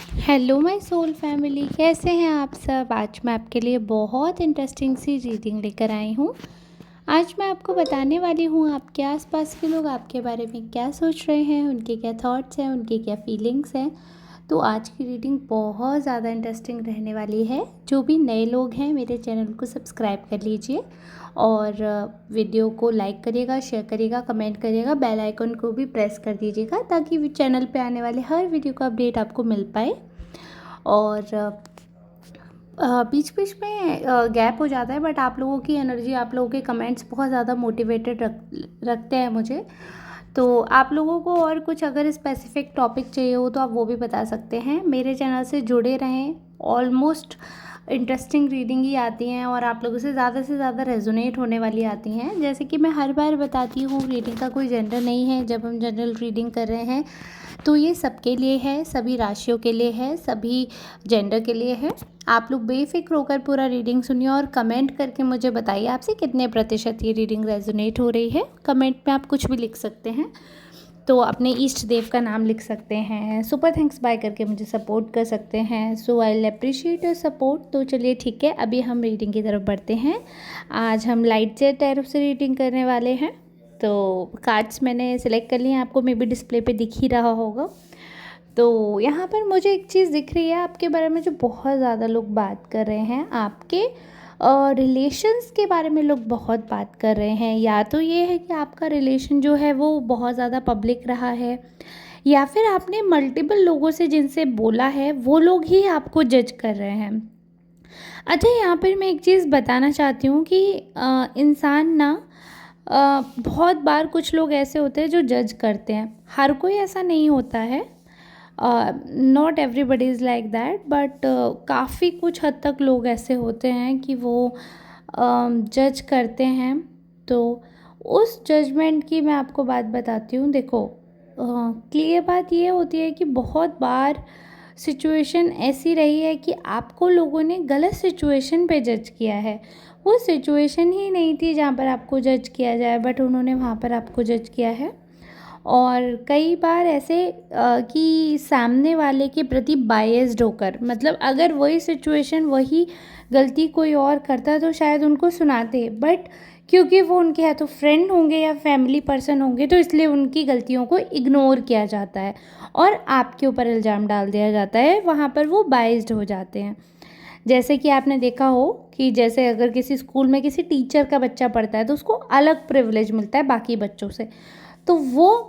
Hello my soul family, कैसे हैं आप सब। आज मैं आपके लिए बहुत इंटरेस्टिंग सी रीडिंग लेकर आई हूँ। आज मैं आपको बताने वाली हूँ आपके आसपास के लोग आपके बारे में क्या सोच रहे हैं, उनके क्या थॉट्स हैं, उनकी क्या फीलिंग्स हैं। तो आज की रीडिंग बहुत ज़्यादा इंटरेस्टिंग रहने वाली है। जो भी नए लोग हैं मेरे चैनल को सब्सक्राइब कर लीजिए और वीडियो को लाइक करिएगा, शेयर करिएगा, कमेंट करिएगा, बेल आइकन को भी प्रेस कर दीजिएगा ताकि चैनल पे आने वाले हर वीडियो का अपडेट आपको मिल पाए। और बीच बीच में गैप हो जाता है, बट आप लोगों की एनर्जी, आप लोगों के कमेंट्स बहुत ज़्यादा मोटिवेटेड रखते हैं मुझे। तो आप लोगों को और कुछ अगर स्पेसिफिक टॉपिक चाहिए हो तो आप वो भी बता सकते हैं। मेरे चैनल से जुड़े रहें। ऑलमोस्ट इंटरेस्टिंग रीडिंग ही आती हैं और आप लोगों से ज़्यादा रेजोनेट होने वाली आती हैं। जैसे कि मैं हर बार बताती हूँ, रीडिंग का कोई जेंडर नहीं है। जब हम जनरल रीडिंग कर रहे हैं तो ये सबके लिए है, सभी राशियों के लिए है, सभी जेंडर के लिए है। आप लोग बेफिक्र होकर पूरा रीडिंग सुनिए और कमेंट करके मुझे बताइए आपसे कितने प्रतिशत ये रीडिंग रेजोनेट हो रही है। कमेंट में आप कुछ भी लिख सकते हैं। तो अपने ईष्ट देव का नाम लिख सकते हैं, सुपर थैंक्स बाय करके मुझे सपोर्ट कर सकते हैं। So I will appreciate your support. तो चलिए ठीक है, अभी हम रीडिंग की तरफ बढ़ते हैं। आज हम लाइट से टैरो से रीडिंग करने वाले हैं। तो कार्ड्स मैंने सिलेक्ट कर लिए हैं, आपको मे बी डिस्प्ले पे दिख ही रहा होगा। तो यहाँ पर मुझे एक चीज़ दिख रही है आपके बारे में, जो बहुत ज़्यादा लोग बात कर रहे हैं आपके रिलेशंस के बारे में। लोग बहुत बात कर रहे हैं, या तो ये है कि आपका रिलेशन जो है वो बहुत ज़्यादा पब्लिक रहा है, या फिर आपने मल्टीपल लोगों से जिनसे बोला है वो लोग ही आपको जज कर रहे हैं। अच्छा, यहाँ पर मैं एक चीज़ बताना चाहती हूँ कि इंसान ना बहुत बार, कुछ लोग ऐसे होते हैं जो जज करते हैं। हर कोई ऐसा नहीं होता है, not everybody is like that, but काफ़ी कुछ हद तक लोग ऐसे होते हैं कि वो जज करते हैं। तो उस जजमेंट की मैं आपको बात बताती हूँ। देखो, क्लियर बात ये होती है कि बहुत बार सिचुएशन ऐसी रही है कि आपको लोगों ने गलत सिचुएशन पे जज किया है। वो सिचुएशन ही नहीं थी जहाँ पर आपको जज किया जाए, बट उन्होंने वहाँ पर आपको जज किया है। और कई बार ऐसे कि सामने वाले के प्रति बायस्ड होकर, मतलब अगर वही सिचुएशन, वही गलती कोई और करता तो शायद उनको सुनाते, बट क्योंकि वो उनके या तो फ्रेंड होंगे या फैमिली पर्सन होंगे, तो इसलिए उनकी गलतियों को इग्नोर किया जाता है और आपके ऊपर इल्ज़ाम डाल दिया जाता है। वहाँ पर वो बायस्ड हो जाते हैं। जैसे कि आपने देखा हो कि जैसे अगर किसी स्कूल में किसी टीचर का बच्चा पढ़ता है तो उसको अलग प्रिविलेज मिलता है बाकी बच्चों से, तो वो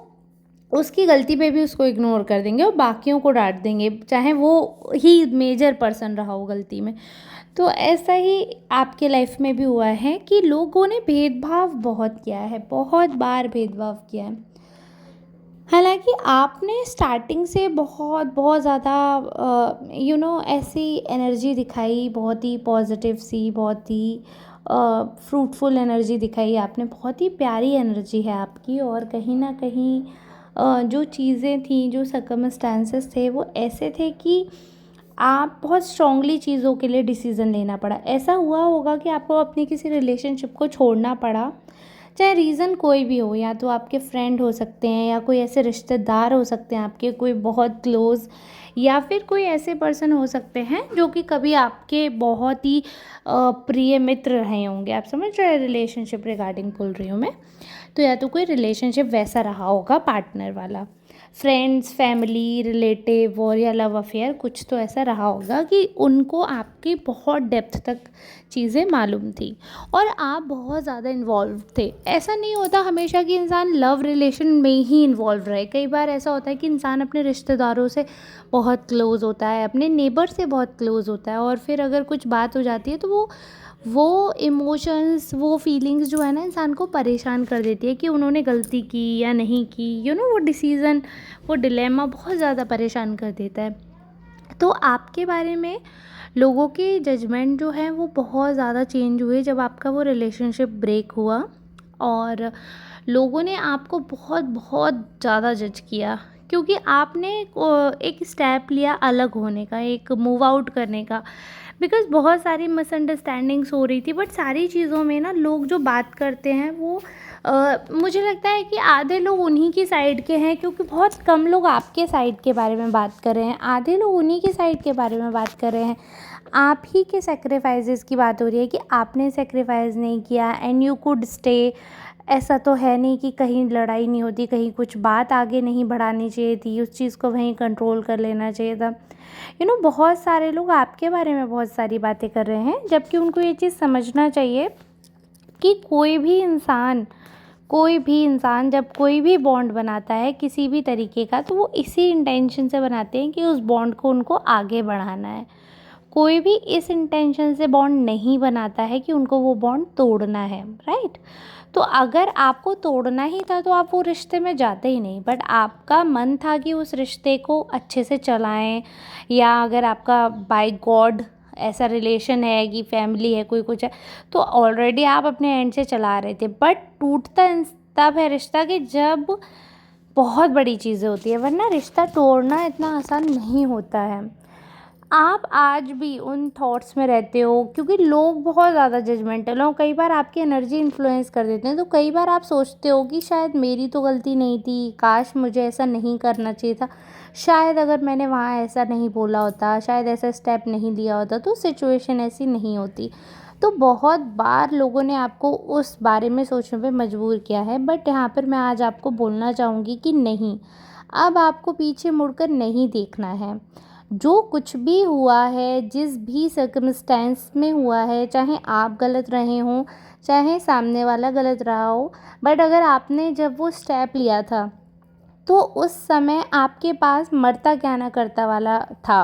उसकी गलती पे भी उसको इग्नोर कर देंगे और बाकियों को डांट देंगे, चाहे वो ही मेजर पर्सन रहा हो गलती में। तो ऐसा ही आपके लाइफ में भी हुआ है कि लोगों ने भेदभाव बहुत किया है, बहुत बार भेदभाव किया है। हालांकि आपने स्टार्टिंग से बहुत बहुत ज़्यादा ऐसी एनर्जी दिखाई, बहुत ही पॉजिटिव सी, बहुत ही फ्रूटफुल एनर्जी दिखाई आपने, बहुत ही प्यारी एनर्जी है आपकी। और कहीं ना कहीं जो चीज़ें थी, जो सर्कमस्टांसेस थे, वो ऐसे थे कि आप बहुत स्ट्रांगली चीज़ों के लिए डिसीज़न लेना पड़ा। ऐसा हुआ होगा कि आपको अपनी किसी रिलेशनशिप को छोड़ना पड़ा, चाहे रीज़न कोई भी हो, या तो आपके फ्रेंड हो सकते हैं, या कोई ऐसे रिश्तेदार हो सकते हैं आपके, कोई बहुत क्लोज़, या फिर कोई ऐसे पर्सन हो सकते हैं जो कि कभी आपके बहुत ही प्रिय मित्र रहे होंगे। आप समझ रहे हैं, रिलेशनशिप रिगार्डिंग बोल रही हूँ मैं। तो या तो कोई रिलेशनशिप वैसा रहा होगा, पार्टनर वाला, फ्रेंड्स, फैमिली, रिलेटिव, और या लव अफेयर, कुछ तो ऐसा रहा होगा कि उनको आपकी बहुत डेप्थ तक चीज़ें मालूम थी और आप बहुत ज़्यादा इन्वॉल्व थे। ऐसा नहीं होता हमेशा कि इंसान लव रिलेशन में ही इन्वॉल्व रहे। कई बार ऐसा होता है कि इंसान अपने रिश्तेदारों से बहुत क्लोज़ होता है, अपने नेबर से बहुत क्लोज़ होता है, और फिर अगर कुछ बात हो जाती है तो वो इमोशंस, वो फीलिंग्स जो है ना, इंसान को परेशान कर देती है कि उन्होंने गलती की या नहीं की। वो डिसीज़न, वो डिलेमा बहुत ज़्यादा परेशान कर देता है। तो आपके बारे में लोगों की जजमेंट जो है वो बहुत ज़्यादा चेंज हुए जब आपका वो रिलेशनशिप ब्रेक हुआ, और लोगों ने आपको बहुत बहुत ज़्यादा जज किया। क्योंकि आपने एक स्टेप लिया अलग होने का, एक मूव आउट करने का। बिकॉज़ बहुत सारी मिसअंडरस्टैंडिंग्स हो रही थी, बट सारी चीज़ों में ना लोग जो बात करते हैं वो मुझे लगता है कि आधे लोग उन्हीं की साइड के हैं, क्योंकि बहुत कम लोग आपके साइड के बारे में बात कर रहे हैं, आधे लोग उन्हीं की साइड के बारे में बात कर रहे हैं। आप ही के सैक्रिफाइसेस की बात हो रही है कि आपने सैक्रिफाइस नहीं किया एंड यू कुड स्टे। ऐसा तो है नहीं कि कहीं लड़ाई नहीं होती, कहीं कुछ बात आगे नहीं बढ़ानी चाहिए थी, उस चीज़ को वहीं कंट्रोल कर लेना चाहिए था। बहुत सारे लोग आपके बारे में बहुत सारी बातें कर रहे हैं, जबकि उनको ये चीज़ समझना चाहिए कि कोई भी इंसान जब कोई भी बॉन्ड बनाता है किसी भी तरीके का, तो वो इसी इंटेंशन से बनाते हैं कि उस बॉन्ड को उनको आगे बढ़ाना है। कोई भी इस इंटेंशन से बॉन्ड नहीं बनाता है कि उनको वो बॉन्ड तोड़ना है, राइट? तो अगर आपको तोड़ना ही था तो आप वो रिश्ते में जाते ही नहीं, बट आपका मन था कि उस रिश्ते को अच्छे से चलाएं, या अगर आपका बाय गॉड ऐसा रिलेशन है कि फैमिली है, कोई कुछ है, तो ऑलरेडी आप अपने एंड से चला रहे थे। बट टूटता तब है रिश्ता कि जब बहुत बड़ी चीज़ें होती है, वरना रिश्ता तोड़ना इतना आसान नहीं होता है। आप आज भी उन थॉट्स में रहते हो, क्योंकि लोग बहुत ज़्यादा जजमेंटल हो, कई बार आपकी एनर्जी इन्फ्लुएंस कर देते हैं। तो कई बार आप सोचते हो कि शायद मेरी तो गलती नहीं थी, काश मुझे ऐसा नहीं करना चाहिए था, शायद अगर मैंने वहाँ ऐसा नहीं बोला होता, शायद ऐसा स्टेप नहीं लिया होता तो सिचुएशन ऐसी नहीं होती। तो बहुत बार लोगों ने आपको उस बारे में सोचने पे मजबूर किया है, बट यहाँ पर मैं आज आपको बोलना चाहूँगी कि नहीं, अब आपको पीछे मुड़कर नहीं देखना है। जो कुछ भी हुआ है, जिस भी सर्कमस्टेंस में हुआ है, चाहे आप गलत रहे हों, चाहे सामने वाला गलत रहा हो, बट अगर आपने जब वो स्टेप लिया था, तो उस समय आपके पास मरता क्या ना करता वाला था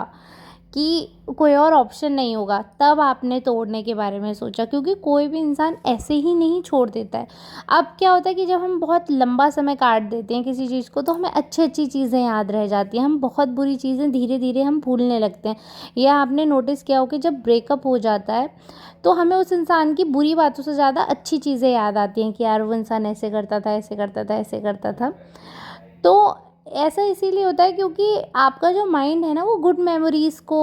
कि कोई और ऑप्शन नहीं होगा, तब आपने तोड़ने के बारे में सोचा, क्योंकि कोई भी इंसान ऐसे ही नहीं छोड़ देता है। अब क्या होता है कि जब हम बहुत लंबा समय काट देते हैं किसी चीज़ को, तो हमें अच्छी अच्छी चीज़ें याद रह जाती हैं, हम बहुत बुरी चीज़ें धीरे धीरे हम भूलने लगते हैं। या आपने नोटिस किया हो कि जब ब्रेकअप हो जाता है तो हमें उस इंसान की बुरी बातों से ज़्यादा अच्छी चीज़ें याद आती हैं कि यार वो इंसान ऐसे करता था, ऐसे करता था, ऐसे करता था। तो ऐसा इसीलिए होता है क्योंकि आपका जो माइंड है ना, वो गुड मेमोरीज़ को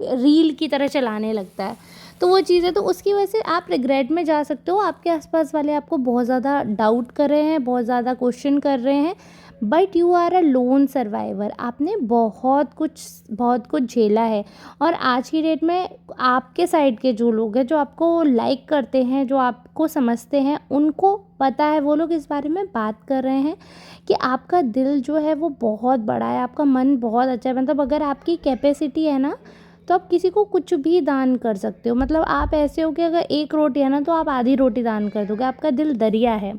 रील की तरह चलाने लगता है। तो वो चीज़ें, तो उसकी वजह से आप रिग्रेट में जा सकते हो। आपके आसपास वाले आपको बहुत ज़्यादा डाउट कर रहे हैं, बहुत ज़्यादा क्वेश्चन कर रहे हैं, but you are a lone survivor. आपने बहुत कुछ झेला है, और आज की डेट में आपके साइड के जो लोग हैं, जो आपको लाइक करते हैं, जो आपको समझते हैं, उनको पता है, वो लोग इस बारे में बात कर रहे हैं कि आपका दिल जो है वो बहुत बड़ा है, आपका मन बहुत अच्छा है। मतलब अगर आपकी कैपेसिटी है ना, तो आप किसी को कुछ भी दान कर सकते हो। मतलब आप ऐसे हो कि अगर एक रोटी है ना, तो आप आधी रोटी दान कर दोगे। आपका दिल दरिया है,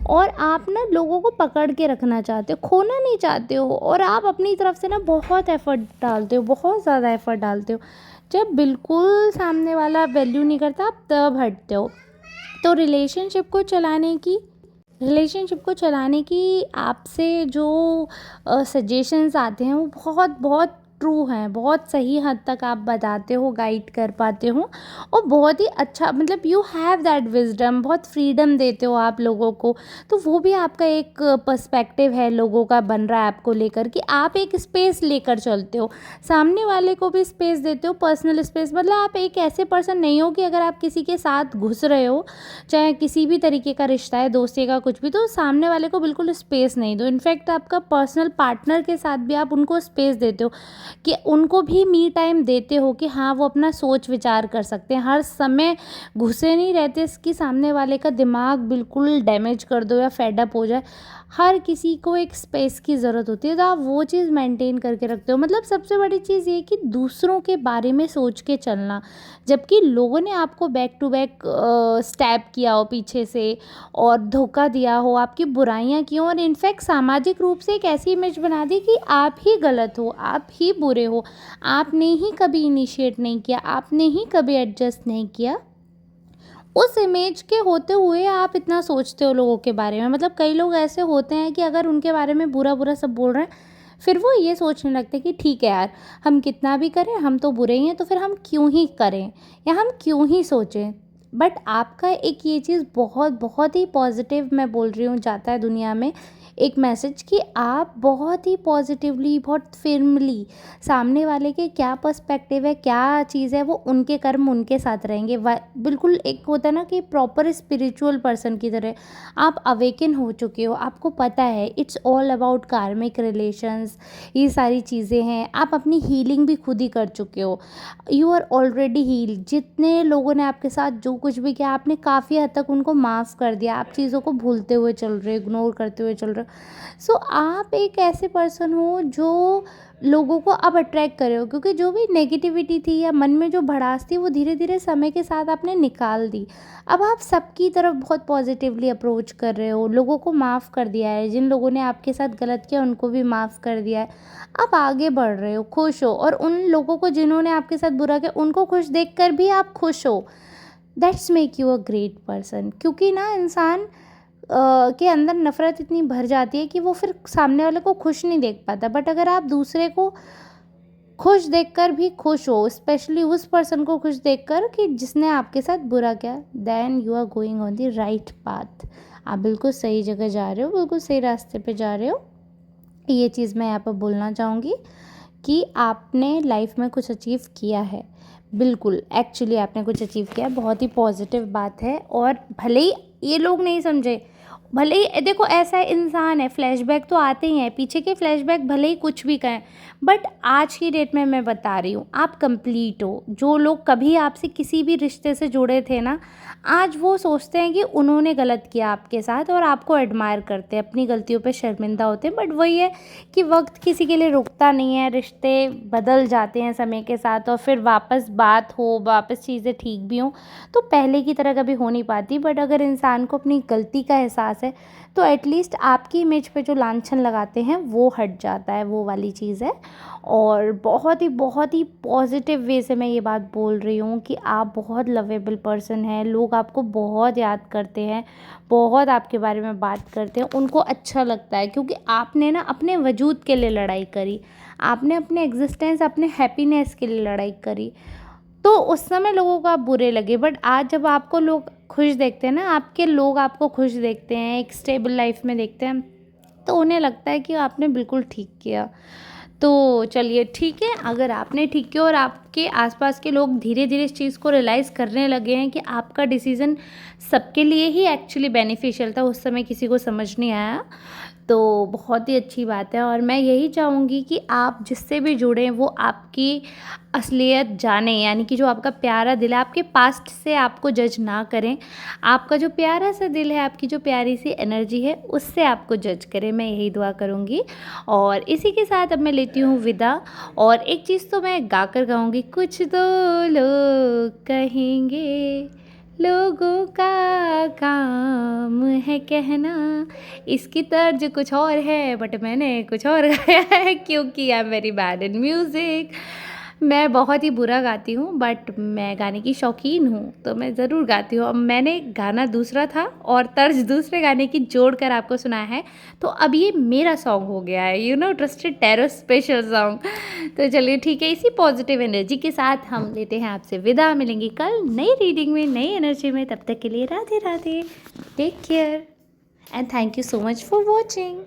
और आप ना लोगों को पकड़ के रखना चाहते हो, खोना नहीं चाहते हो, और आप अपनी तरफ से ना बहुत एफ़र्ट डालते हो, बहुत ज़्यादा एफ़र्ट डालते हो। जब बिल्कुल सामने वाला वैल्यू नहीं करता, आप तब हटते हो। तो रिलेशनशिप को चलाने की आपसे जो सजेशंस आते हैं, वो बहुत बहुत ट्रू हैं, बहुत सही हद तक आप बताते हो, गाइड कर पाते हो, और बहुत ही अच्छा, मतलब यू हैव दैट विजडम, बहुत फ्रीडम देते हो आप लोगों को। तो वो भी आपका एक पर्सपेक्टिव है लोगों का बन रहा है आपको लेकर, कि आप एक स्पेस लेकर चलते हो, सामने वाले को भी स्पेस देते हो, पर्सनल स्पेस। मतलब आप एक ऐसे पर्सन नहीं हो कि अगर आप किसी के साथ घुस रहे हो, चाहे किसी भी तरीके का रिश्ता है, दोस्ती का कुछ भी, तो सामने वाले को बिल्कुल स्पेस नहीं दो। इनफैक्ट आपका पर्सनल पार्टनर के साथ भी आप उनको स्पेस देते हो, कि उनको भी मी टाइम देते हो, कि हाँ वो अपना सोच विचार कर सकते हैं, हर समय घुसे नहीं रहते कि सामने वाले का दिमाग बिल्कुल डैमेज कर दो या फेड अप हो जाए। हर किसी को एक स्पेस की ज़रूरत होती है, तो आप वो चीज़ मेंटेन करके रखते हो। मतलब सबसे बड़ी चीज़ ये कि दूसरों के बारे में सोच के चलना, जबकि लोगों ने आपको बैक टू बैक स्टैब किया हो पीछे से, और धोखा दिया हो, आपकी बुराइयां की हो, और इनफैक्ट सामाजिक रूप से एक ऐसी इमेज बना दी कि आप ही गलत हो, आप ही बुरे हो, आपने ही कभी इनिशिएट नहीं किया, आपने ही कभी एडजस्ट नहीं किया। उस इमेज के होते हुए आप इतना सोचते हो लोगों के बारे में। मतलब कई लोग ऐसे होते हैं कि अगर उनके बारे में बुरा बुरा सब बोल रहे हैं, फिर वो ये सोचने लगते हैं कि ठीक है यार, हम कितना भी करें हम तो बुरे ही हैं, तो फिर हम क्यों ही करें, या हम क्यों ही सोचें। बट आपका एक ये चीज़ बहुत बहुत ही पॉजिटिव, मैं बोल रही हूँ, जाता है दुनिया में, एक मैसेज कि आप बहुत ही पॉजिटिवली, बहुत फर्मली सामने वाले के क्या पर्सपेक्टिव है, क्या चीज़ है, वो उनके कर्म उनके साथ रहेंगे। बिल्कुल एक होता है ना कि प्रॉपर स्पिरिचुअल पर्सन की तरह आप अवेकन हो चुके हो, आपको पता है इट्स ऑल अबाउट कार्मिक रिलेशंस, ये सारी चीज़ें हैं। आप अपनी हीलिंग भी खुद ही कर चुके हो, यू आर ऑलरेडी हील। जितने लोगों ने आपके साथ जो कुछ भी किया, आपने काफ़ी हद तक उनको माफ़ कर दिया, आप चीज़ों को भूलते हुए चल रहे हो, इग्नोर करते हुए चल रहे हो। सो आप एक ऐसे पर्सन हो जो लोगों को अब अट्रैक्ट कर रहे हो, क्योंकि जो भी नेगेटिविटी थी या मन में जो भड़ास थी वो धीरे धीरे समय के साथ आपने निकाल दी। अब आप सबकी तरफ बहुत पॉजिटिवली अप्रोच कर रहे हो, लोगों को माफ़ कर दिया है, जिन लोगों ने आपके साथ गलत किया उनको भी माफ़ कर दिया है। आप आगे बढ़ रहे हो, खुश हो, और उन लोगों को जिन्होंने आपके साथ बुरा किया उनको खुश देखकर भी आप खुश हो। That's make you a great person. क्योंकि ना इंसान के अंदर नफ़रत इतनी भर जाती है कि वो फिर सामने वाले को खुश नहीं देख पाता। बट अगर आप दूसरे को खुश देखकर भी खुश हो, स्पेशली उस पर्सन को खुश देखकर कि जिसने आपके साथ बुरा किया, then you are going on the right path. आप बिल्कुल सही जगह जा रहे हो, बिल्कुल सही रास्ते पे जा रहे हो। ये चीज़ मैं यहाँ पर बोलना चाहूँगी कि आपने लाइफ में कुछ अचीव किया है। बिल्कुल, एक्चुअली आपने कुछ अचीव किया है, बहुत ही पॉजिटिव बात है। और भले ही ये लोग नहीं समझे, भले ही देखो ऐसा इंसान है, फ्लैशबैक तो आते ही हैं, पीछे के फ्लैशबैक भले ही कुछ भी कहें, बट आज की डेट में मैं बता रही हूँ आप कंप्लीट हो। जो लोग कभी आपसे किसी भी रिश्ते से जुड़े थे ना, आज वो सोचते हैं कि उन्होंने गलत किया आपके साथ और आपको एडमायर करते हैं, अपनी गलतियों पे शर्मिंदा होते हैं। बट वही है कि वक्त किसी के लिए रुकता नहीं है, रिश्ते बदल जाते हैं समय के साथ, और फिर वापस बात हो, वापस चीज़ें ठीक भी हों तो पहले की तरह कभी हो नहीं पाती। बट अगर इंसान को अपनी गलती का एहसास है तो एटलीस्ट आपकी इमेज पे जो लांछन लगाते हैं वो हट जाता है, वो वाली चीज़ है। और बहुत ही पॉजिटिव वे से मैं ये बात बोल रही हूँ कि आप बहुत लवेबल पर्सन हैं, लोग आपको बहुत याद करते हैं, बहुत आपके बारे में बात करते हैं, उनको अच्छा लगता है क्योंकि आपने ना अपने वजूद के लिए लड़ाई करी, आपने अपने एग्जिस्टेंस, अपने हैप्पीनेस के लिए लड़ाई करी। तो उस समय लोगों को आप बुरे लगे, बट आज जब आपको लोग खुश देखते हैं ना, आपके लोग आपको खुश देखते हैं, एक स्टेबल लाइफ में देखते हैं, तो उन्हें लगता है कि आपने बिल्कुल ठीक किया। तो चलिए ठीक है, अगर आपने ठीक किया और आपके आसपास के लोग धीरे धीरे इस चीज़ को रियलाइज़ करने लगे हैं कि आपका डिसीज़न सबके लिए ही एक्चुअली बेनिफिशियल था, उस समय किसी को समझ नहीं आया, तो बहुत ही अच्छी बात है। और मैं यही चाहूँगी कि आप जिससे भी जुड़ें वो आपकी असलियत जानें, यानी कि जो आपका प्यारा दिल है, आपके पास्ट से आपको जज ना करें, आपका जो प्यारा सा दिल है, आपकी जो प्यारी सी एनर्जी है, उससे आपको जज करें। मैं यही दुआ करूँगी। और इसी के साथ अब मैं लेती हूँ विदा। और एक चीज़ तो मैं गा कर गाऊँगी, कुछ तो लोग कहेंगे, लोगों का काम है कहना। इसकी तर्ज कुछ और है बट मैंने कुछ और गाया है क्योंकि I am very bad in music. मैं बहुत ही बुरा गाती हूँ, बट मैं गाने की शौकीन हूँ तो मैं ज़रूर गाती हूँ। अब मैंने गाना दूसरा था और तर्ज दूसरे गाने की जोड़ कर आपको सुनाया है, तो अब ये मेरा सॉन्ग हो गया है, you know, trusted tarot special song. तो चलिए ठीक है, इसी पॉजिटिव एनर्जी के साथ हम लेते हैं आपसे विदा। मिलेंगे कल नई रीडिंग में, नई एनर्जी में। तब तक के लिए Radhe Radhe, take care and thank you so much for watching.